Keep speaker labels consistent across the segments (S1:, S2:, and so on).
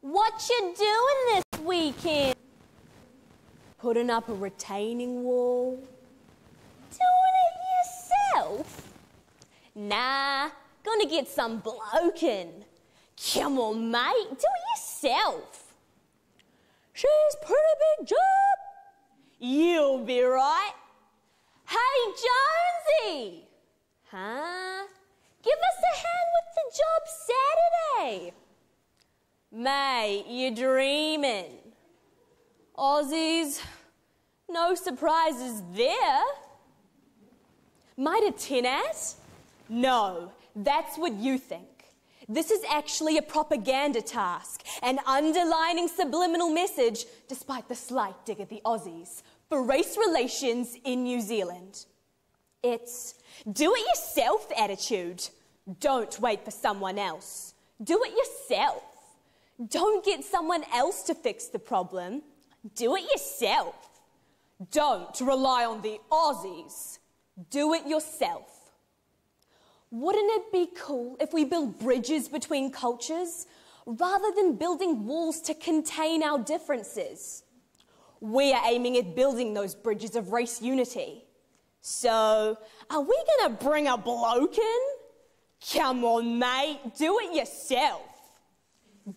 S1: What you doing this weekend? Putting up a retaining wall? Doing it yourself? Nah, gonna get some bloke-in. Come on, mate, do it yourself. She's pretty big job. You'll be right. Hey, Jonesy! Huh? Give us a hand with the job Saturday. Mate, you're dreaming. Aussies, no surprises there. Might a tin at? No, that's what you think. This is actually a propaganda task, an underlining subliminal message, despite the slight dig at the Aussies, for race relations in New Zealand. It's do-it-yourself attitude. Don't wait for someone else. Do it yourself. Don't get someone else to fix the problem. Do it yourself. Don't rely on the Aussies. Do it yourself. Wouldn't it be cool if we build bridges between cultures rather than building walls to contain our differences? We are aiming at building those bridges of race unity. So, are we going to bring a bloke in? Come on, mate, do it yourself.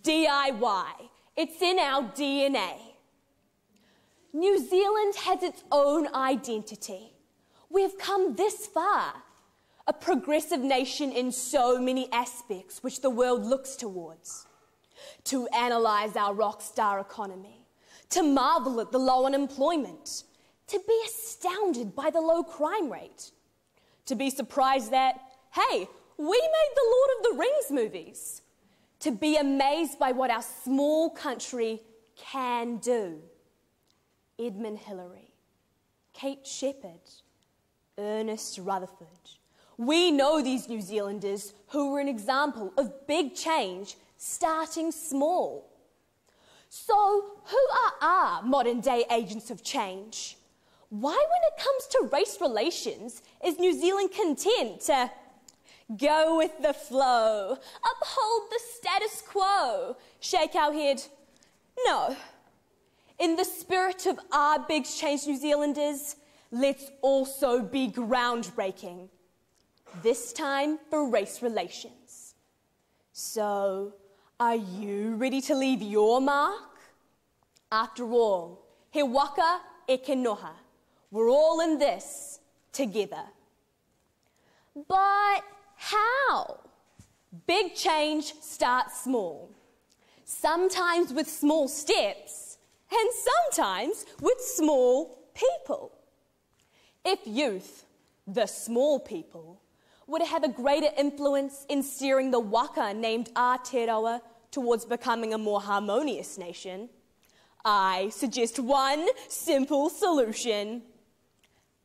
S1: DIY. It's in our DNA. New Zealand has its own identity. We've come this far. A progressive nation in so many aspects which the world looks towards. To analyse our rock star economy, to marvel at the low unemployment, to be astounded by the low crime rate, to be surprised that, hey, we made the Lord of the Rings movies, to be amazed by what our small country can do. Edmund Hillary, Kate Shepherd, Ernest Rutherford. We know these New Zealanders who were an example of big change starting small. So who are our modern day agents of change? Why, when it comes to race relations, is New Zealand content to go with the flow, uphold the status quo, shake our head? No. In the spirit of our big change, New Zealanders, let's also be groundbreaking. This time for race relations. So, are you ready to leave your mark? After all, he waka eke noha. We're all in this together. But how? Big change starts small. Sometimes with small steps, and sometimes with small people. If youth, the small people, would have a greater influence in steering the waka named Aotearoa towards becoming a more harmonious nation, I suggest one simple solution.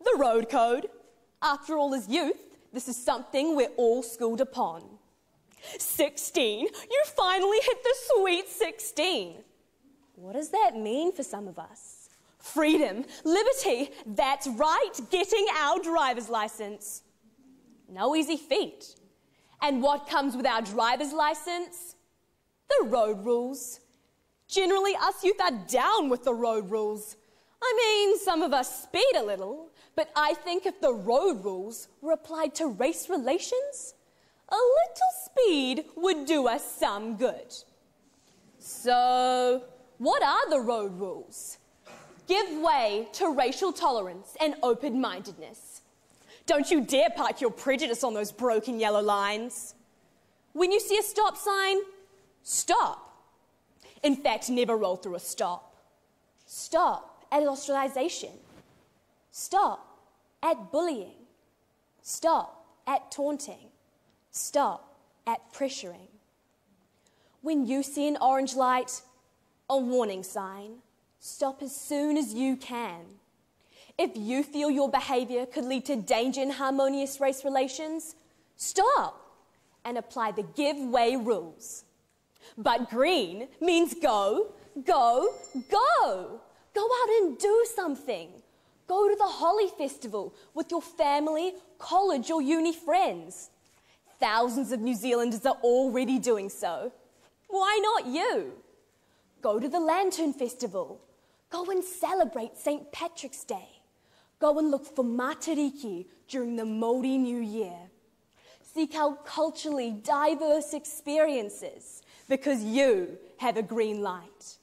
S1: The road code. After all, as youth, this is something we're all schooled upon. 16. You finally hit the sweet 16. What does that mean for some of us? Freedom, liberty, that's right, getting our driver's license. No easy feat. And what comes with our driver's license? The road rules. Generally, us youth are down with the road rules. I mean, some of us speed a little, but I think if the road rules were applied to race relations, a little speed would do us some good. So, what are the road rules? Give way to racial tolerance and open-mindedness. Don't you dare park your prejudice on those broken yellow lines. When you see a stop sign, stop. In fact, never roll through a stop. Stop at ostracization. Stop at bullying. Stop at taunting. Stop at pressuring. When you see an orange light, a warning sign, stop as soon as you can. If you feel your behaviour could lead to danger in harmonious race relations, stop and apply the give way rules. But green means go, go, go. Go out and do something. Go to the Holly Festival with your family, college or uni friends. Thousands of New Zealanders are already doing so. Why not you? Go to the Lantern Festival. Go and celebrate St. Patrick's Day. Go and look for matariki during the Māori New Year. Seek out culturally diverse experiences because you have a green light.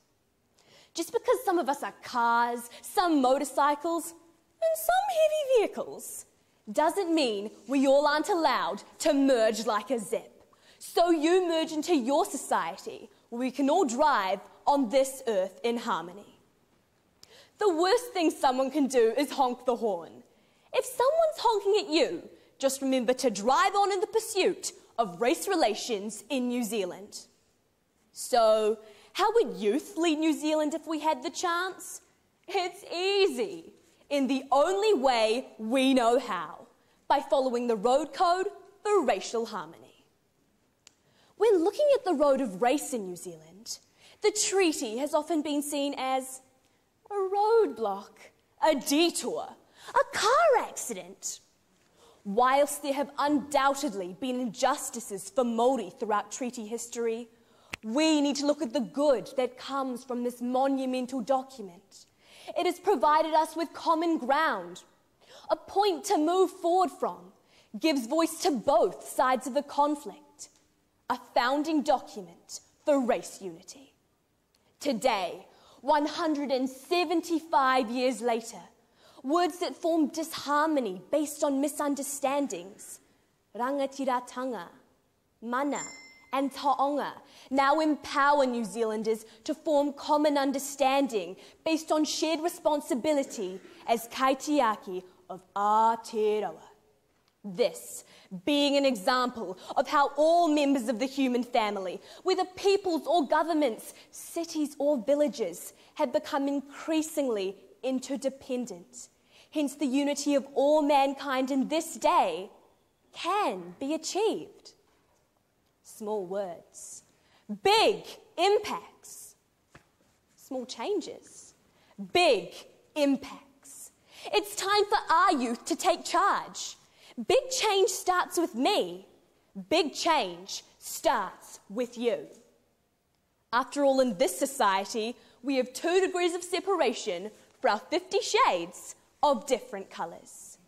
S1: Just because some of us are cars, some motorcycles, and some heavy vehicles, doesn't mean we all aren't allowed to merge like a zip. So you merge into your society where we can all drive on this earth in harmony. The worst thing someone can do is honk the horn. If someone's honking at you, just remember to drive on in the pursuit of race relations in New Zealand. So, how would youth lead New Zealand if we had the chance? It's easy, in the only way we know how, by following the road code for racial harmony. When looking at the road of race in New Zealand, the treaty has often been seen as a roadblock, a detour, a car accident. Whilst there have undoubtedly been injustices for Māori throughout treaty history, we need to look at the good that comes from this monumental document. It has provided us with common ground, a point to move forward from, gives voice to both sides of the conflict, a founding document for race unity. Today, 175 years later, words that form disharmony based on misunderstandings, rangatiratanga, mana, and taonga, now empower New Zealanders to form common understanding based on shared responsibility as kaitiaki of Aotearoa. This being an example of how all members of the human family, whether peoples or governments, cities or villages, have become increasingly interdependent. Hence, the unity of all mankind in this day can be achieved. Small words, big impacts. Small changes, big impacts. It's time for our youth to take charge. Big change starts with me. Big change starts with you. After all, in this society, we have 2 degrees of separation for our 50 shades of different colours.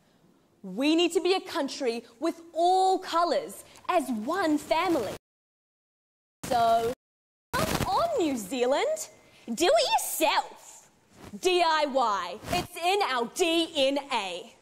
S1: We need to be a country with all colours as one family. So, come on, New Zealand, do it yourself. DIY, it's in our DNA.